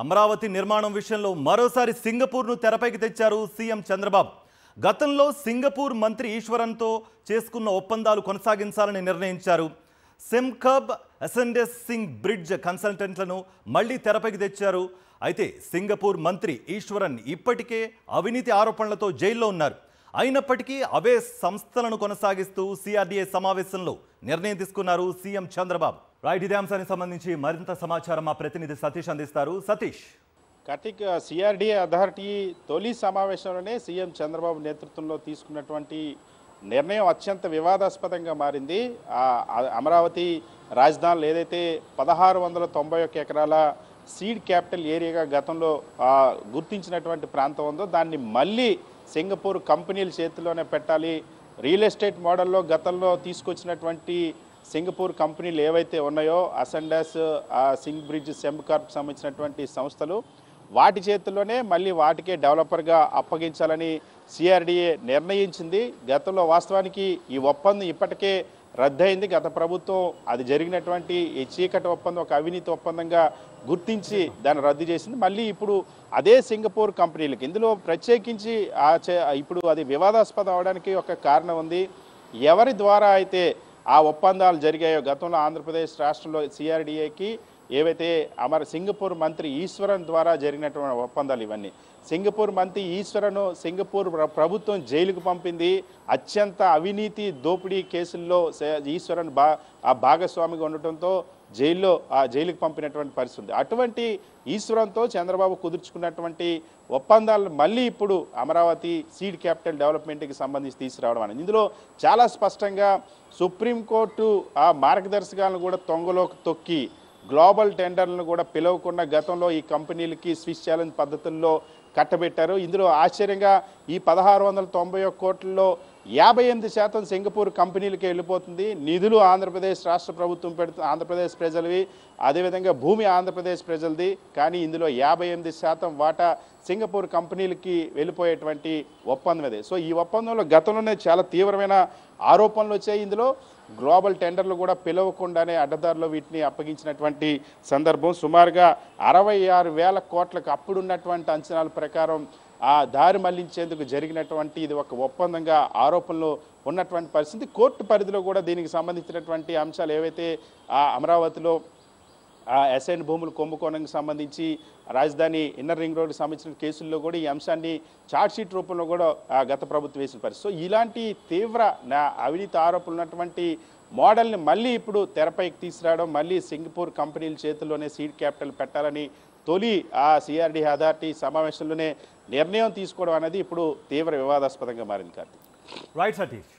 అమరావతి నిర్మాణం విషయంలో మరోసారి సింగపూర్ను తెరపైకి తెచ్చారు సీఎం చంద్రబాబు. గతంలో సింగపూర్ మంత్రి ఈశ్వరన్తో చేసుకున్న ఒప్పందాలు కొనసాగించాలని నిర్ణయించారు. సెమ్కబ్ అసెండెస్ సింగ్ బ్రిడ్జ్ కన్సల్టెంట్లను మళ్లీ తెరపైకి తెచ్చారు. అయితే సింగపూర్ మంత్రి ఈశ్వరన్ ఇప్పటికే అవినీతి ఆరోపణలతో జైల్లో ఉన్నారు. అయినప్పటికీ అవే సంస్థలను కొనసాగిస్తూ సిఆర్డీఏ సమావేశంలో నిర్ణయం తీసుకున్నారు సీఎం చంద్రబాబు. రైట్, ఇదే అంశానికి సంబంధించి మరింత సమాచారం మా ప్రతినిధి సతీష్ అందిస్తారు. సతీష్. కార్తిక్, సిఆర్డీఏ అథారిటీ తొలి సమావేశంలోనే సీఎం చంద్రబాబు నేతృత్వంలో తీసుకున్నటువంటి నిర్ణయం అత్యంత వివాదాస్పదంగా మారింది. అమరావతి రాజధానిలో ఏదైతే 1691 ఎకరాల సీడ్ క్యాపిటల్ ఏరియాగా గతంలో గుర్తించినటువంటి ప్రాంతం ఉందో దాన్ని మళ్ళీ సింగపూర్ కంపెనీల చేతిలోనే పెట్టాలి. రియల్ ఎస్టేట్ మోడల్లో గతంలో తీసుకొచ్చినటువంటి సింగపూర్ కంపెనీలు ఏవైతే ఉన్నాయో అసెండస్, సింగ్ బ్రిడ్జ్, సెమ్కార్ప్ సంబంధించినటువంటి సంస్థలు వాటి చేతుల్లోనే మళ్ళీ వాటికే డెవలపర్గా అప్పగించాలని సిఆర్డీఏ నిర్ణయించింది. గతంలో వాస్తవానికి ఈ ఒప్పందం ఇప్పటికే రద్దయింది. గత ప్రభుత్వం అది జరిగినటువంటి ఈ చీకటి ఒప్పందం ఒక అవినీతి ఒప్పందంగా గుర్తించి దాన్ని రద్దు చేసింది. మళ్ళీ ఇప్పుడు అదే సింగపూర్ కంపెనీలకు ఇందులో ప్రత్యేకించి ఇప్పుడు అది వివాదాస్పదం అవడానికి ఒక కారణం ఉంది. ఎవరి ద్వారా అయితే ఆ ఒప్పందాలు జరిగాయో గతంలో ఆంధ్రప్రదేశ్ రాష్ట్రంలో సిఆర్డీఏకి ఏవైతే సింగపూర్ మంత్రి ఈశ్వరన్ ద్వారా జరిగినటువంటి ఒప్పందాలు ఇవన్నీ. సింగపూర్ మంత్రి ఈశ్వరను సింగపూర్ ప్రభుత్వం జైలుకు పంపింది. అత్యంత అవినీతి దోపిడీ కేసుల్లో ఈశ్వరన్ భాగస్వామిగా ఉండటంతో జైలుకు పంపినటువంటి పరిస్థితి. అటువంటి ఈశ్వరంతో చంద్రబాబు కుదుర్చుకున్నటువంటి ఒప్పందాలను మళ్ళీ ఇప్పుడు అమరావతి సీడ్ క్యాపిటల్ డెవలప్మెంట్కి సంబంధించి తీసుకురావడం అనేది ఇందులో చాలా స్పష్టంగా సుప్రీంకోర్టు ఆ మార్గదర్శకాలను కూడా తొంగలోకి తొక్కి గ్లోబల్ టెండర్లను కూడా పిలవకుండా గతంలో ఈ కంపెనీలకి స్విస్ ఛాలెంజ్ పద్ధతుల్లో కట్టబెట్టారు. ఇందులో ఆశ్చర్యంగా ఈ 1691 కోట్లలో 58% సింగపూర్ కంపెనీలకే వెళ్ళిపోతుంది. నిధులు ఆంధ్రప్రదేశ్ రాష్ట్ర ప్రభుత్వం పెడుతుంది, ఆంధ్రప్రదేశ్ ప్రజలవి, అదేవిధంగా భూమి ఆంధ్రప్రదేశ్ ప్రజలది. కానీ ఇందులో 58% వాటా సింగపూర్ కంపెనీలకి వెళ్ళిపోయేటువంటి ఒప్పందం అదే. సో ఈ ఒప్పందంలో గతంలోనే చాలా తీవ్రమైన ఆరోపణలు వచ్చాయి. ఇందులో గ్లోబల్ టెండర్లు కూడా పిలవకుండానే అడ్డదారిలో వీటిని అప్పగించినటువంటి సందర్భం. సుమారుగా 66,000 కోట్లకు అప్పుడున్నటువంటి అంచనాల ప్రకారం ఆ దారి మళ్లించేందుకు జరిగినటువంటి ఇది ఒక ఒప్పందంగా ఆరోపణలు ఉన్నటువంటి పరిస్థితి. కోర్టు పరిధిలో కూడా దీనికి సంబంధించినటువంటి అంశాలు ఏవైతే అమరావతిలో అసైన్ భూములు కుంభకోణంకి సంబంధించి రాజధాని ఇన్నర్ రింగ్ రోడ్కి సంబంధించిన కేసుల్లో కూడా ఈ అంశాన్ని ఛార్జ్షీట్ రూపంలో కూడా గత ప్రభుత్వం వేసిన పరిస్థితి. సో ఇలాంటి తీవ్ర అవినీతి ఆరోపణలు ఉన్నటువంటి మోడల్ని మళ్ళీ ఇప్పుడు తెరపైకి తీసుకురావడం, మళ్ళీ సింగపూర్ కంపెనీల చేతుల్లోనే సీడ్ క్యాపిటల్ పెట్టాలని తొలి సిఆర్డీఏ అథారిటీ సమావేశంలోనే నిర్ణయం తీసుకోవడం అనేది ఇప్పుడు తీవ్ర వివాదాస్పదంగా మారింది. కార్తీక్. రైట్ సతీష్.